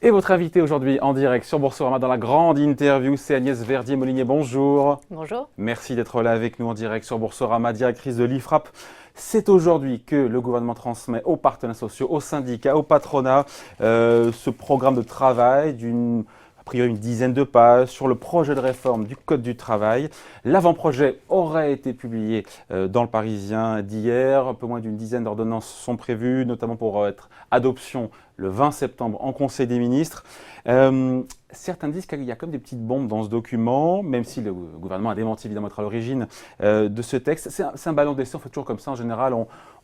Et votre invité aujourd'hui en direct sur Boursorama dans la grande interview, c'est Agnès Verdier-Molinier. Bonjour. Bonjour. Merci d'être là avec nous en direct sur Boursorama, directrice de l'IFRAP. C'est aujourd'hui que le gouvernement transmet aux partenaires sociaux, aux syndicats, au patronat, ce programme de travail d'une une dizaine de pages sur le projet de réforme du Code du travail. L'avant-projet aurait été publié dans le Parisien d'hier. Un peu moins d'une dizaine d'ordonnances sont prévues, notamment pour être adoption le 20 septembre en Conseil des ministres. Certains disent qu'il y a comme des petites bombes dans ce document, même si le gouvernement a démenti évidemment être à l'origine de ce texte. C'est un ballon d'essai, on fait toujours comme ça en général,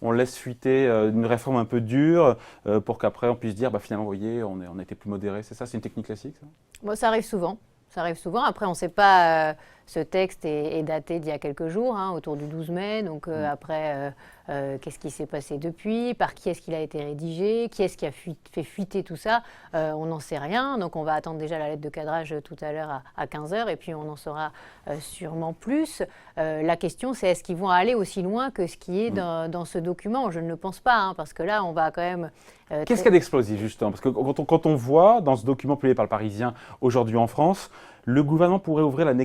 on laisse fuiter une réforme un peu dure pour qu'après on puisse dire finalement, vous voyez, on a été plus modéré, c'est ça? C'est une technique classique ça? Bon, ça arrive souvent. Ça arrive souvent. Après, on ne sait pas, ce texte est daté d'il y a quelques jours, autour du 12 mai. Donc après, qu'est-ce qui s'est passé depuis? Par qui est-ce qu'il a été rédigé? Qui est-ce qui a fait fuiter tout ça? On n'en sait rien. Donc on va attendre déjà la lettre de cadrage tout à l'heure à 15h et puis on en saura sûrement plus. La question, c'est est-ce qu'ils vont aller aussi loin que ce qui est dans ce document? Je ne le pense pas, parce que là, on va quand même... Qu'est-ce qu'il y a d'explosif, justement? Parce que quand on voit, dans ce document publié par le Parisien aujourd'hui en France, le gouvernement pourrait ouvrir à la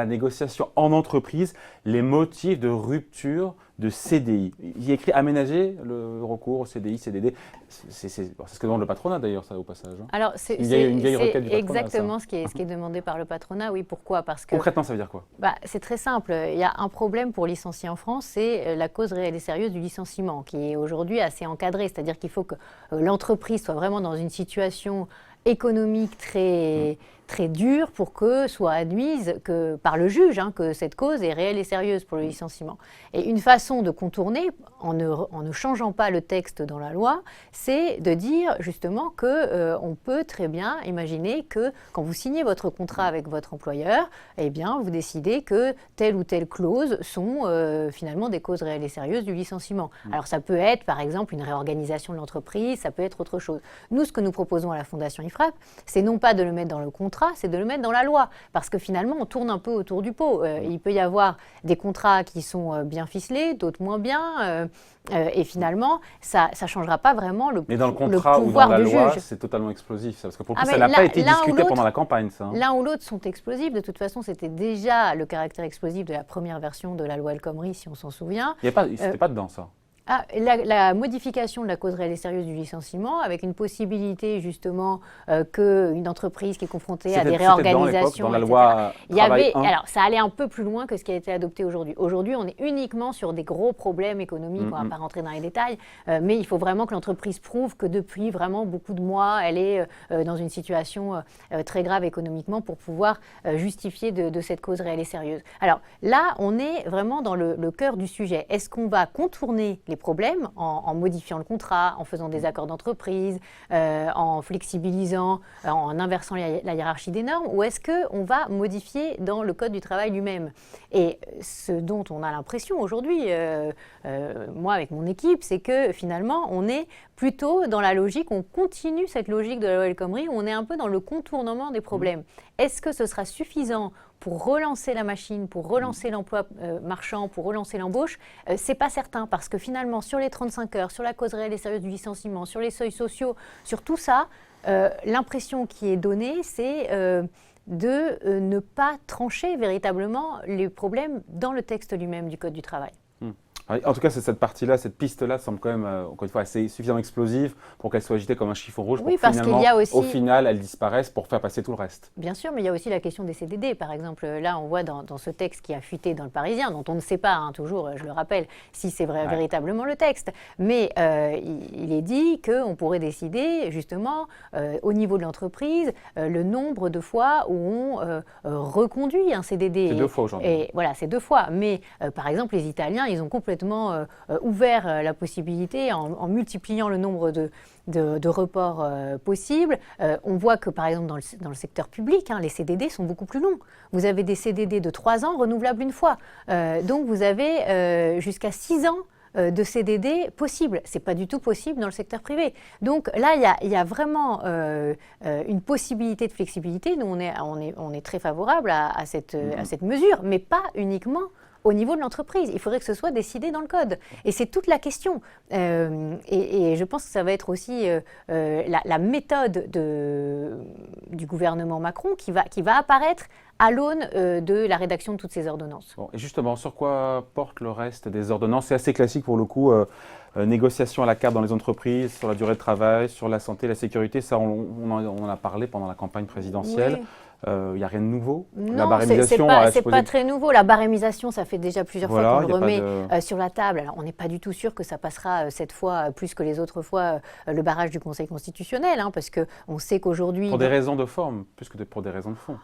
négociation en entreprise les motifs de rupture de CDI. Il y a écrit aménager le recours au CDI, CDD. C'est ce que demande le patronat d'ailleurs, ça au passage. Alors, c'est une vieille requête du patronat. Exactement ce qui est demandé par le patronat. Oui, pourquoi? Parce que concrètement, ça veut dire quoi? C'est très simple. Il y a un problème pour licencier en France, c'est la cause réelle et sérieuse du licenciement, qui est aujourd'hui assez encadrée. C'est-à-dire qu'il faut que l'entreprise soit vraiment dans une situation économique très dure pour que soit admise par le juge que cette cause est réelle et sérieuse pour le licenciement. Et une façon de contourner, en ne changeant pas le texte dans la loi, c'est de dire justement qu'on peut très bien imaginer que quand vous signez votre contrat avec votre employeur, eh bien, vous décidez que telle ou telle clause sont finalement des causes réelles et sérieuses du licenciement. Alors ça peut être par exemple une réorganisation de l'entreprise, ça peut être autre chose. Nous, ce que nous proposons à la Fondation IFRAP, c'est non pas de le mettre dans le contrat, c'est de le mettre dans la loi. Parce que finalement, on tourne un peu autour du pot. Il peut y avoir des contrats qui sont bien ficelés, d'autres moins bien. Et finalement, ça ne changera pas vraiment le pouvoir du juge. Mais dans le contrat ou dans la loi, c'est totalement explosif. Ça, parce que pour le coup, ça n'a pas été discuté pendant la campagne. L'un ou l'autre sont explosifs. De toute façon, c'était déjà le caractère explosif de la première version de la loi El Khomri, si on s'en souvient. C'était pas dedans, ça. La modification de la cause réelle et sérieuse du licenciement, avec une possibilité justement qu'une entreprise qui est confrontée à des réorganisations, dans la loi Travail 1. Alors, ça allait un peu plus loin que ce qui a été adopté aujourd'hui. Aujourd'hui, on est uniquement sur des gros problèmes économiques, on ne va pas rentrer dans les détails, mais il faut vraiment que l'entreprise prouve que depuis vraiment beaucoup de mois, elle est dans une situation très grave économiquement pour pouvoir justifier de cette cause réelle et sérieuse. Alors là, on est vraiment dans le cœur du sujet. Est-ce qu'on va contourner les problèmes en modifiant le contrat, en faisant des accords d'entreprise, en flexibilisant, en inversant la hiérarchie des normes, ou est-ce qu'on va modifier dans le Code du travail lui-même? Et ce dont on a l'impression aujourd'hui, moi avec mon équipe, c'est que finalement on est plutôt dans la logique, on continue cette logique de la loi El Khomri, où on est un peu dans le contournement des problèmes. Est-ce que ce sera suffisant pour relancer la machine, pour relancer l'emploi marchand, pour relancer l'embauche? C'est pas certain, parce que finalement, sur les 35 heures, sur la cause réelle et sérieuse du licenciement, sur les seuils sociaux, sur tout ça, l'impression qui est donnée, c'est de ne pas trancher véritablement les problèmes dans le texte lui-même du Code du travail. En tout cas, cette partie-là, cette piste-là semble quand même, encore une fois, assez suffisamment explosive pour qu'elle soit agitée comme un chiffon rouge, pour que finalement, au final, elle disparaisse pour faire passer tout le reste. Bien sûr, mais il y a aussi la question des CDD. Par exemple, là, on voit dans ce texte qui a fuité dans le Parisien, dont on ne sait pas, toujours, je le rappelle, si c'est véritablement le texte. Mais il est dit qu'on pourrait décider, justement, au niveau de l'entreprise, le nombre de fois où on reconduit un CDD. C'est 2 fois aujourd'hui. Et voilà, c'est 2 fois. Mais par exemple, les Italiens, ils ont complètement ouvert la possibilité en multipliant le nombre de reports possibles. On voit que, par exemple, dans le secteur public, les CDD sont beaucoup plus longs. Vous avez des CDD de 3 ans renouvelables une fois. Donc, vous avez jusqu'à 6 ans de CDD possible. Ce n'est pas du tout possible dans le secteur privé. Donc là, il y a vraiment une possibilité de flexibilité. Nous, on est très favorable à cette mesure, mais pas uniquement au niveau de l'entreprise. Il faudrait que ce soit décidé dans le code. Et c'est toute la question. Et je pense que ça va être aussi la méthode du gouvernement Macron qui va apparaître à l'aune de la rédaction de toutes ces ordonnances. Bon, et justement, sur quoi porte le reste des ordonnances? C'est assez classique pour le coup, négociation à la carte dans les entreprises, sur la durée de travail, sur la santé, la sécurité, ça on en a parlé pendant la campagne présidentielle. Oui. Il n'y a rien de nouveau. Non, la barémisation, c'est pas très nouveau. La barémisation, ça fait déjà plusieurs fois qu'on le remet sur la table. Alors, on n'est pas du tout sûr que ça passera cette fois, plus que les autres fois, le barrage du Conseil constitutionnel, hein, parce qu'on sait qu'aujourd'hui… Pour des raisons de forme, plus que pour des raisons de fond.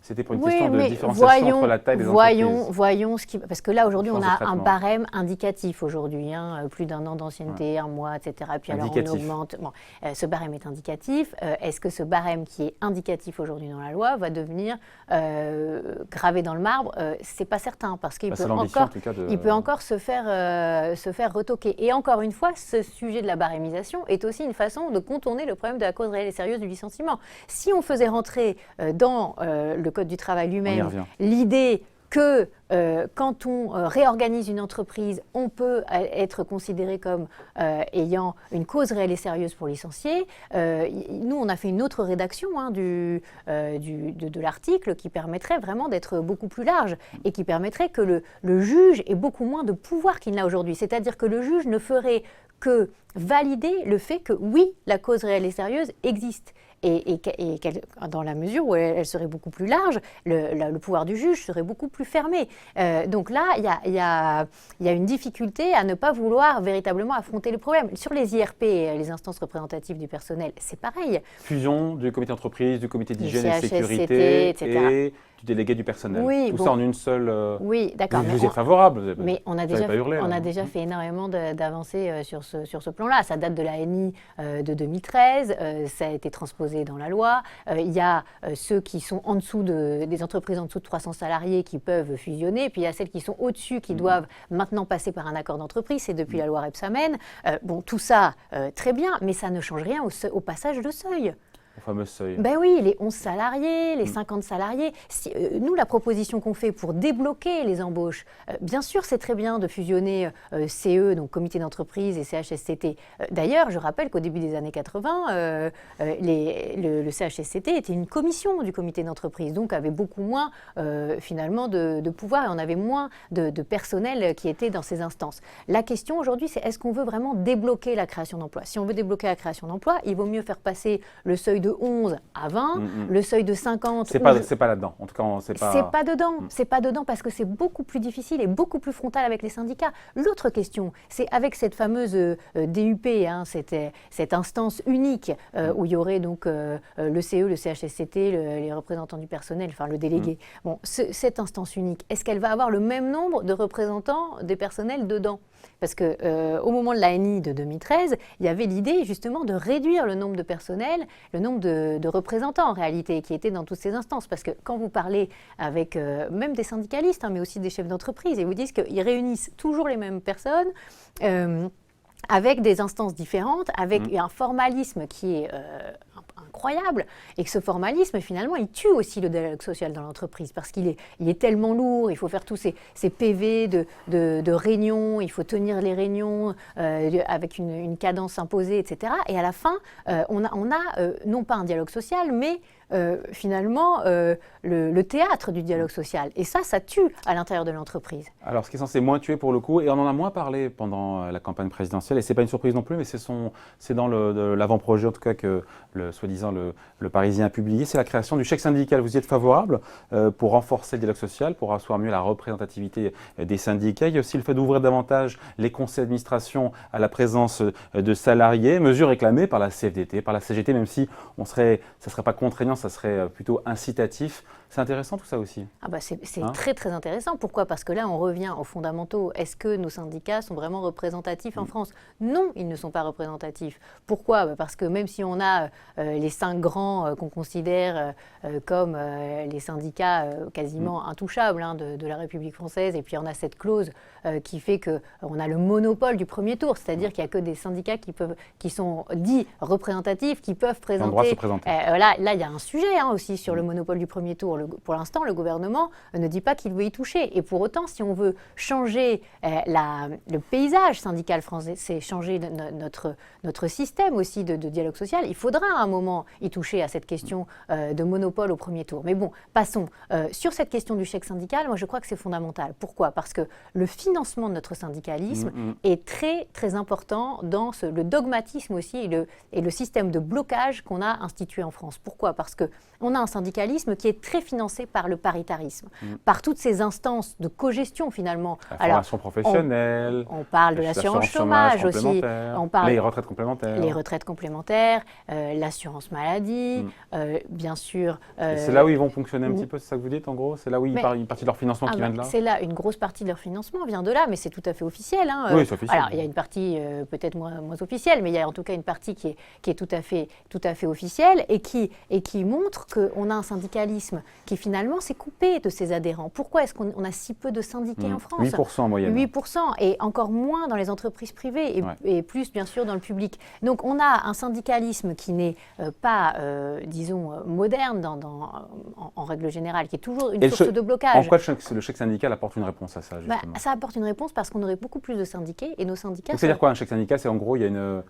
C'était pour une question de différenciation entre la taille des entreprises. Voyons ce qui… Parce que là, aujourd'hui, on a un barème indicatif aujourd'hui, hein, plus d'1 an d'ancienneté, 1 mois, etc. Et puis alors, on augmente… Bon, ce barème est indicatif. Est-ce que ce barème qui est indicatif aujourd'hui dans la loi va devenir gravé dans le marbre? C'est pas certain, parce qu'il peut encore se faire retoquer. Et encore une fois, ce sujet de la barémisation est aussi une façon de contourner le problème de la cause réelle et sérieuse du licenciement. Si on faisait rentrer dans le Code du travail lui-même l'idée que quand on réorganise une entreprise, on peut être considéré comme ayant une cause réelle et sérieuse pour licencier. Nous, on a fait une autre rédaction de l'article qui permettrait vraiment d'être beaucoup plus large et qui permettrait que le juge ait beaucoup moins de pouvoir qu'il n'a aujourd'hui. C'est-à-dire que le juge ne ferait que valider le fait que oui, la cause réelle et sérieuse existe. Et dans la mesure où elle serait beaucoup plus large, le pouvoir du juge serait beaucoup plus fermé. Donc là, il y a une difficulté à ne pas vouloir véritablement affronter le problème. Sur les IRP, les instances représentatives du personnel, c'est pareil. Fusion du comité d'entreprise, du comité d'hygiène et de sécurité, etc. Du délégué du personnel. Oui, tout ça en une seule… Oui, d'accord. Vous êtes favorable. Mais on a déjà fait énormément d'avancées sur ce plan-là. Ça date de la NI de 2013, ça a été transposé dans la loi. Il y a ceux qui sont en dessous des entreprises en dessous de 300 salariés qui peuvent fusionner, puis il y a celles qui sont au-dessus qui doivent maintenant passer par un accord d'entreprise, c'est depuis la loi Rebsamen. Bon, tout ça, très bien, mais ça ne change rien au passage de seuil. Au fameux seuil. Ben oui, les 11 salariés, les 50 salariés. Nous, la proposition qu'on fait pour débloquer les embauches, bien sûr, c'est très bien de fusionner CE, donc comité d'entreprise, et CHSCT. D'ailleurs, je rappelle qu'au début des années 80, le CHSCT était une commission du comité d'entreprise, donc avait beaucoup moins, finalement, de pouvoir, et on avait moins de personnel qui était dans ces instances. La question aujourd'hui, c'est est-ce qu'on veut vraiment débloquer la création d'emplois? Si on veut débloquer la création d'emplois, il vaut mieux faire passer le seuil de 11 à 20, le seuil de 50… C'est pas là-dedans, en tout cas, c'est pas dedans. C'est pas dedans parce que c'est beaucoup plus difficile et beaucoup plus frontal avec les syndicats. L'autre question, c'est avec cette fameuse DUP, hein, cette instance unique où il y aurait donc le CE, le CHSCT, les représentants du personnel, enfin le délégué. Bon, cette instance unique, est-ce qu'elle va avoir le même nombre de représentants des personnels dedans? Parce qu'au moment de la NI de 2013, il y avait l'idée justement de réduire le nombre de personnels, le nombre de représentants en réalité qui étaient dans toutes ces instances. Parce que quand vous parlez avec même des syndicalistes, hein, mais aussi des chefs d'entreprise, ils vous disent qu'ils réunissent toujours les mêmes personnes avec des instances différentes, avec un formalisme qui est incroyable, et que ce formalisme, finalement, il tue aussi le dialogue social dans l'entreprise, parce qu'il est tellement lourd, il faut faire tous ces PV de réunions, il faut tenir les réunions avec une cadence imposée, etc. Et à la fin, on a non pas un dialogue social, mais finalement le théâtre du dialogue social. Et ça tue à l'intérieur de l'entreprise. Alors, ce qui est censé moins tuer pour le coup, et on en a moins parlé pendant la campagne présidentielle, et ce n'est pas une surprise non plus, mais c'est dans l'avant-projet, en tout cas, que soi-disant le Parisien a publié, c'est la création du chèque syndical. Vous y êtes favorable pour renforcer le dialogue social, pour asseoir mieux la représentativité des syndicats. Il y a aussi le fait d'ouvrir davantage les conseils d'administration à la présence de salariés, mesure réclamée par la CFDT, par la CGT, même si ça ne serait pas contraignant, ça serait plutôt incitatif. C'est intéressant tout ça aussi. Ah bah c'est très très intéressant. Pourquoi? Parce que là on revient aux fondamentaux. Est-ce que nos syndicats sont vraiment représentatifs en France? Non, ils ne sont pas représentatifs. Pourquoi? Parce que même si on a les 5 grands qu'on considère comme les syndicats quasiment intouchables de la République française, et puis on a cette clause qui fait qu'on a le monopole du premier tour, c'est-à-dire qu'il n'y a que des syndicats qui sont dits représentatifs, qui peuvent présenter. Le droit de se présenter. Là il y a un sujet aussi sur le monopole du premier tour. pour l'instant, le gouvernement ne dit pas qu'il veut y toucher. Et pour autant, si on veut changer le paysage syndical français, c'est changer notre système aussi de dialogue social, il faudra à un moment y toucher à cette question de monopole au premier tour. Mais bon, passons. Sur cette question du chèque syndical, moi je crois que c'est fondamental. Pourquoi ? Parce que le financement de notre syndicalisme est très très important dans le dogmatisme aussi et le système de blocage qu'on a institué en France. Pourquoi ? Parce qu'on a un syndicalisme qui est très financé par le paritarisme, par toutes ces instances de cogestion finalement. La formation professionnelle, on parle de l'assurance chômage aussi, on parle les retraites complémentaires. Les retraites complémentaires, l'assurance maladie, bien sûr. C'est là où ils vont fonctionner un petit peu, c'est ça que vous dites en gros ? C'est là où une partie de leur financement qui vient de là ? C'est là, une grosse partie de leur financement vient de là, mais c'est tout à fait officiel. Oui, c'est officiel. Alors, il y a une partie peut-être moins officielle, mais il y a en tout cas une partie qui est tout à fait officielle et qui montre qu'on a un syndicalisme qui finalement s'est coupé de ses adhérents. Pourquoi est-ce qu'on a si peu de syndiqués en France ? 8% en moyenne. 8% et encore moins dans les entreprises privées et plus bien sûr dans le public. Donc on a un syndicalisme qui n'est pas, disons, moderne en règle générale, qui est toujours une source de blocage. En quoi le chèque syndical apporte une réponse à ça, justement ? Ça apporte une réponse parce qu'on aurait beaucoup plus de syndiqués et nos syndicats... C'est-à-dire quoi un chèque syndical ? C'est en gros, il y a une...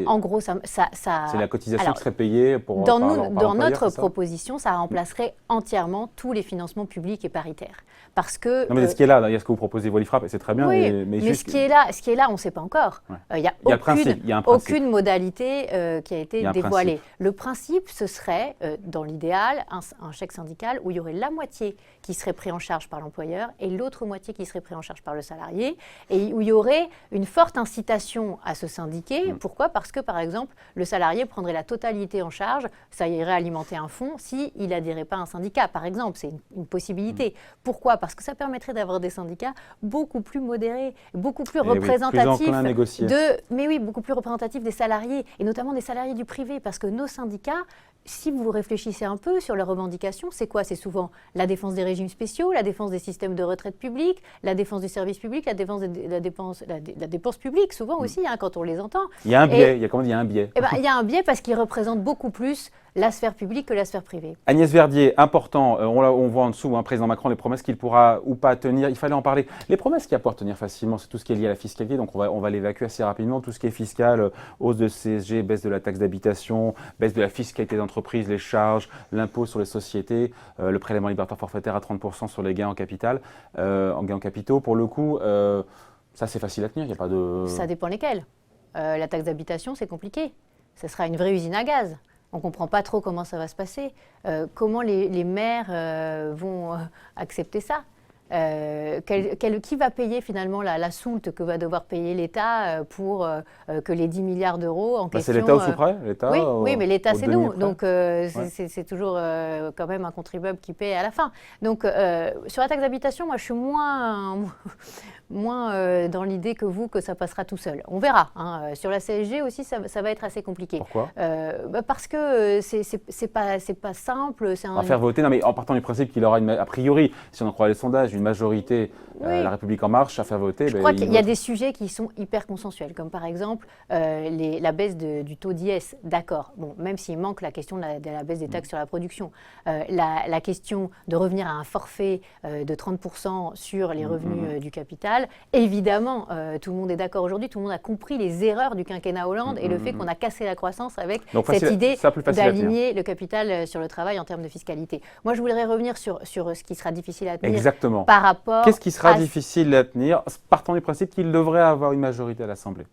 en gros, ça c'est la cotisation qui serait payée pour... Dans notre proposition, ça remplacerait entièrement tous les financements publics et paritaires. Parce que... Non, mais ce qui est là, il y a ce que vous proposez, Volifrap, et c'est très bien. Oui, mais ce qui est là, on ne sait pas encore. Il n'y a aucune modalité qui a été dévoilée. Le principe, ce serait, dans l'idéal, un chèque syndical où il y aurait la moitié qui serait pris en charge par l'employeur et l'autre moitié qui serait pris en charge par le salarié, et où il y aurait une forte incitation à se syndiquer. Pourquoi ? Parce que, par exemple, le salarié prendrait la totalité en charge, ça irait alimenter un fonds s'il n'adhérait pas à un syndicat, par exemple. C'est une possibilité. Pourquoi ? Parce que ça permettrait d'avoir des syndicats beaucoup plus modérés, beaucoup plus représentatifs beaucoup plus représentatifs des salariés, et notamment des salariés du privé, parce que nos syndicats, si vous réfléchissez un peu sur leurs revendications, c'est quoi ? C'est souvent la défense des régimes spéciaux, la défense des systèmes de retraite publique, la défense du service public, la dépense publique, souvent aussi, quand on les entend. Il y a un biais, il y a un biais. Il y a un biais parce qu'ils représentent beaucoup plus la sphère publique que la sphère privée. Agnès Verdier, important, on voit en dessous, président Macron, les promesses qu'il pourra ou pas tenir, il fallait en parler. Les promesses qu'il va pouvoir tenir facilement, c'est tout ce qui est lié à la fiscalité, donc on va l'évacuer assez rapidement, tout ce qui est fiscal, hausse de CSG, baisse de la taxe d'habitation, baisse de la fiscalité d'entreprise, les charges, l'impôt sur les sociétés, le prélèvement libératoire forfaitaire à 30% sur les gains en capital, en gains en capitaux. Pour le coup, ça c'est facile à tenir, il n'y a pas de... Ça dépend lesquels. La taxe d'habitation, c'est compliqué. Ce sera une vraie usine à gaz. On ne comprend pas trop comment ça va se passer. Comment les maires vont accepter ça ? Qui va payer finalement la soulte que va devoir payer l'État pour que les 10 milliards d'euros en question... C'est l'État au sous-près, oui, mais l'État c'est nous, donc c'est toujours quand même un contribuable qui paie à la fin. Donc sur la taxe d'habitation, moi je suis moins dans l'idée que vous que ça passera tout seul. On verra. Sur la CSG aussi, ça va être assez compliqué. Pourquoi ? Parce que c'est pas simple. On va faire voter, non mais en partant du principe qu'il aura a priori, si on en croit les sondages, une majorité, La République En Marche, à faire voter. Je crois qu'il y a des sujets qui sont hyper consensuels, comme par exemple la baisse du taux d'IS. D'accord. Bon, même s'il manque la question de la baisse des taxes sur la production, la question de revenir à un forfait de 30% sur les revenus du capital. Évidemment, tout le monde est d'accord aujourd'hui, tout le monde a compris les erreurs du quinquennat Hollande et le fait qu'on a cassé la croissance avec cette idée d'aligner le capital sur le travail en termes de fiscalité. Moi, je voudrais revenir sur ce qui sera difficile à tenir. Exactement. Par rapport Qu'est-ce qui sera difficile à tenir, partant du principe qu'il devrait avoir une majorité à l'Assemblée ?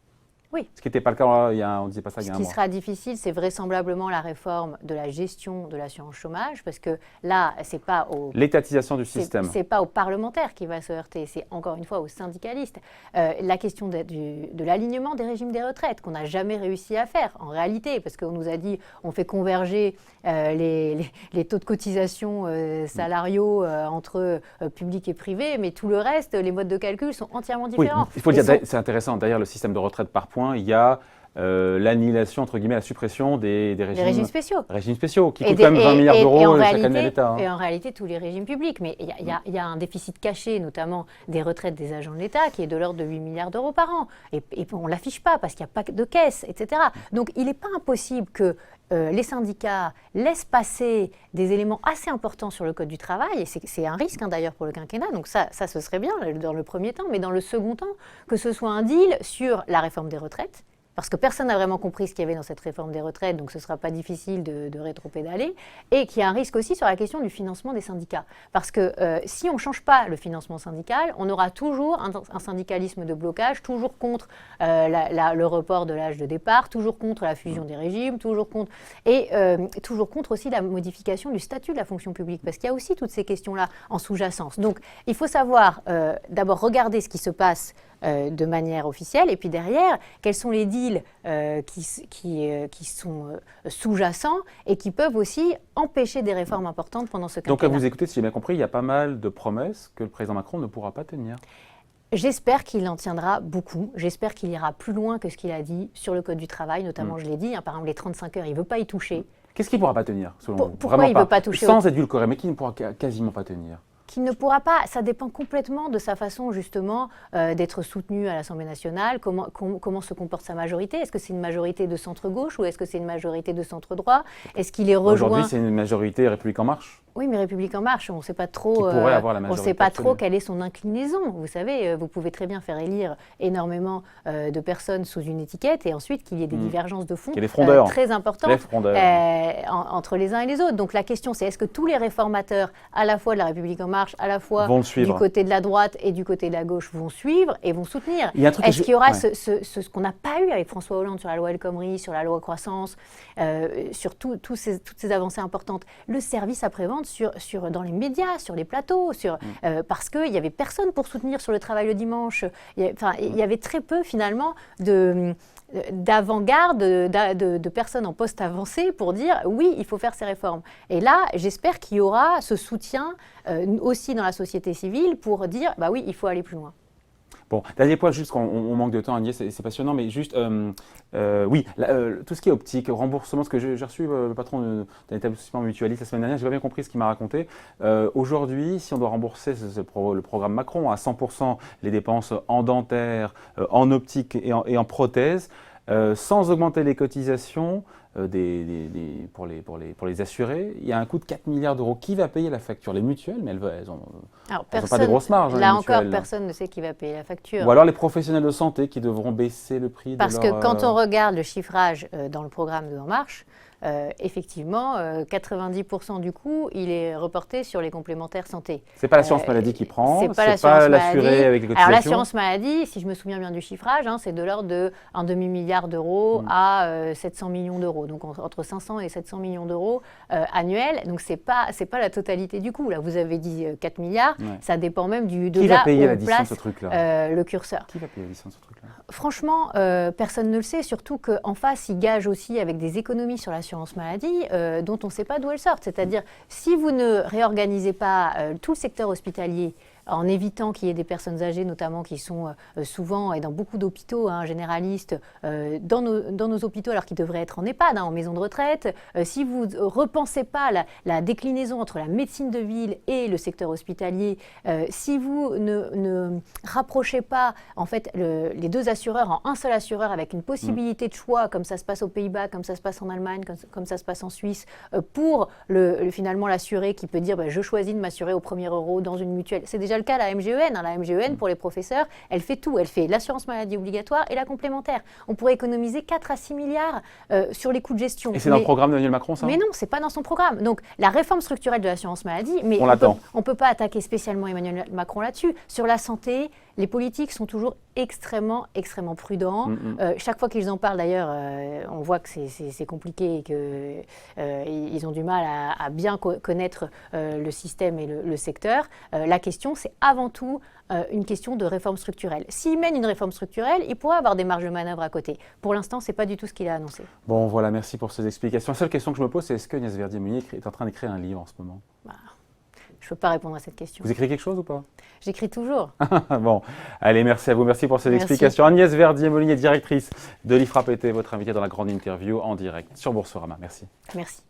Oui. Ce qui n'était pas le cas, on ne disait pas ça il y a un mois. Ce qui sera difficile, c'est vraisemblablement la réforme de la gestion de l'assurance chômage, parce que là, c'est pas l'étatisation du système. C'est pas aux parlementaires qui va se heurter, c'est encore une fois aux syndicalistes. La question de l'alignement des régimes des retraites, qu'on n'a jamais réussi à faire, en réalité, parce qu'on nous a dit on fait converger les taux de cotisation salariaux entre public et privé, mais tout le reste, les modes de calcul sont entièrement différents. Oui, il faut le dire, c'est intéressant, derrière le système de retraite par points, il y a l'annihilation, entre guillemets, la suppression des régimes spéciaux, qui coûtent quand même 20 milliards d'euros chaque année à l'État. Et en réalité, tous les régimes publics. Mais il y a un déficit caché, notamment des retraites des agents de l'État, qui est de l'ordre de 8 milliards d'euros par an. Et on ne l'affiche pas parce qu'il n'y a pas de caisse, etc. Donc, il n'est pas impossible que les syndicats laissent passer des éléments assez importants sur le Code du travail, et c'est un risque d'ailleurs pour le quinquennat, donc ça ce serait bien dans le premier temps, mais dans le second temps, que ce soit un deal sur la réforme des retraites, parce que personne n'a vraiment compris ce qu'il y avait dans cette réforme des retraites, donc ce ne sera pas difficile de rétropédaler, et qu'il y a un risque aussi sur la question du financement des syndicats. Parce que si on ne change pas le financement syndical, on aura toujours un syndicalisme de blocage, toujours contre le report de l'âge de départ, toujours contre la fusion des régimes, toujours contre aussi la modification du statut de la fonction publique, parce qu'il y a aussi toutes ces questions-là en sous-jacence. Donc il faut savoir d'abord regarder ce qui se passe de manière officielle, et puis derrière, quels sont les deals qui sont sous-jacents et qui peuvent aussi empêcher des réformes importantes pendant ce quinquennat. Donc à vous écouter, si j'ai bien compris, il y a pas mal de promesses que le président Macron ne pourra pas tenir. J'espère qu'il en tiendra beaucoup. J'espère qu'il ira plus loin que ce qu'il a dit sur le Code du travail, notamment, je l'ai dit, par exemple les 35 heures, il ne veut pas y toucher. Qu'est-ce qu'il ne pourra pas tenir, selon vous? Pourquoi il ne veut pas toucher sans édulcorer, mais qui ne pourra quasiment pas tenir? Qu'il ne pourra pas, ça dépend complètement de sa façon justement d'être soutenu à l'Assemblée nationale, comment se comporte sa majorité. Est-ce que c'est une majorité de centre-gauche ou est-ce que c'est une majorité de centre-droit? Est-ce qu'il est rejoint... Aujourd'hui, c'est une majorité République En Marche. Oui, mais République En Marche, on ne sait pas trop, quelle est son inclinaison. Vous savez, vous pouvez très bien faire élire énormément de personnes sous une étiquette et ensuite qu'il y ait des divergences de fond très importantes entre les uns et les autres. Donc la question, c'est est-ce que tous les réformateurs, à la fois de la République En Marche, à la fois du côté de la droite et du côté de la gauche, vont suivre et vont soutenir? Est-ce qu'il y aura ce qu'on n'a pas eu avec François Hollande sur la loi El Khomri, sur la loi croissance, sur toutes ces avancées importantes, le service après-vente dans les médias, sur les plateaux, parce qu'il n'y avait personne pour soutenir sur le travail le dimanche. Il y avait très peu finalement d'avant-garde, de personnes en poste avancé pour dire oui, il faut faire ces réformes. Et là, j'espère qu'il y aura ce soutien aussi dans la société civile pour dire bah oui, il faut aller plus loin. Bon, dernier point, juste qu'on manque de temps, Agnès, c'est passionnant, mais juste, oui, tout ce qui est optique, remboursement, ce que j'ai reçu le patron d'un établissement mutualiste la semaine dernière, j'ai pas bien compris ce qu'il m'a raconté. Aujourd'hui, si on doit rembourser le programme Macron à 100% les dépenses en dentaire, en optique et en prothèse, sans augmenter les cotisations pour les assurés, il y a un coût de 4 milliards d'euros. Qui va payer la facture? Les mutuelles, mais elles n'ont pas des grosses marges. Là encore, personne ne sait qui va payer la facture. Ou alors les professionnels de santé qui devront baisser le prix Parce que quand on regarde le chiffrage dans le programme de En Marche, effectivement, 90% du coût, il est reporté sur les complementaires santé. C'est pas l'assurance maladie qui prend, c'est pas l'assuré avec les cotisations. Alors l'assurance maladie, si je me souviens bien du chiffrage, c'est de l'ordre d'un demi-milliard d'euros à 700 millions d'euros. Donc entre 500 et 700 millions d'euros annuels. Donc c'est pas la totalité du coût. Là, vous avez dit 4 milliards. Ouais. Ça dépend même de là où on place le curseur. Qui va payer la licence de ce truc-là? Franchement, personne ne le sait. Surtout qu'en face, ils gagent aussi avec des économies sur l'assurance maladie dont on ne sait pas d'où elles sortent. C'est-à-dire, si vous ne réorganisez pas tout le secteur hospitalier en évitant qu'il y ait des personnes âgées, notamment qui sont souvent, et dans beaucoup d'hôpitaux généralistes, dans nos hôpitaux, alors qu'ils devraient être en EHPAD, en maison de retraite, si vous ne repensez pas la déclinaison entre la médecine de ville et le secteur hospitalier, si vous ne rapprochez pas en fait, les deux assureurs en un seul assureur avec une possibilité de choix, comme ça se passe aux Pays-Bas, comme ça se passe en Allemagne, comme ça se passe en Suisse, pour finalement l'assuré qui peut dire je choisis de m'assurer au premier euro dans une mutuelle. C'est déjà le cas à la MGEN. La MGEN, pour les professeurs, elle fait tout. Elle fait l'assurance maladie obligatoire et la complémentaire. On pourrait économiser 4 à 6 milliards sur les coûts de gestion. Et c'est dans le programme d'Emmanuel Macron, ça? Mais non, c'est pas dans son programme. Donc, la réforme structurelle de l'assurance maladie, mais on peut pas attaquer spécialement Emmanuel Macron là-dessus. Sur la santé, les politiques sont toujours extrêmement prudents. Chaque fois qu'ils en parlent, d'ailleurs, on voit que c'est compliqué et qu'ils ont du mal à bien connaître le système et le secteur. La question, c'est avant tout une question de réforme structurelle. S'il mène une réforme structurelle, il pourra avoir des marges de manœuvre à côté. Pour l'instant, ce n'est pas du tout ce qu'il a annoncé. Bon, voilà, merci pour ces explications. La seule question que je me pose, c'est est-ce que Agnès Verdier-Meunier est en train d'écrire un livre en ce moment? Je ne peux pas répondre à cette question. Vous écrivez quelque chose ou pas? J'écris toujours. Bon, allez, merci à vous. Merci pour ces explications. Agnès Verdier-Molinier, directrice de l'IFRAP, était votre invitée dans la grande interview en direct sur Boursorama. Merci. Merci.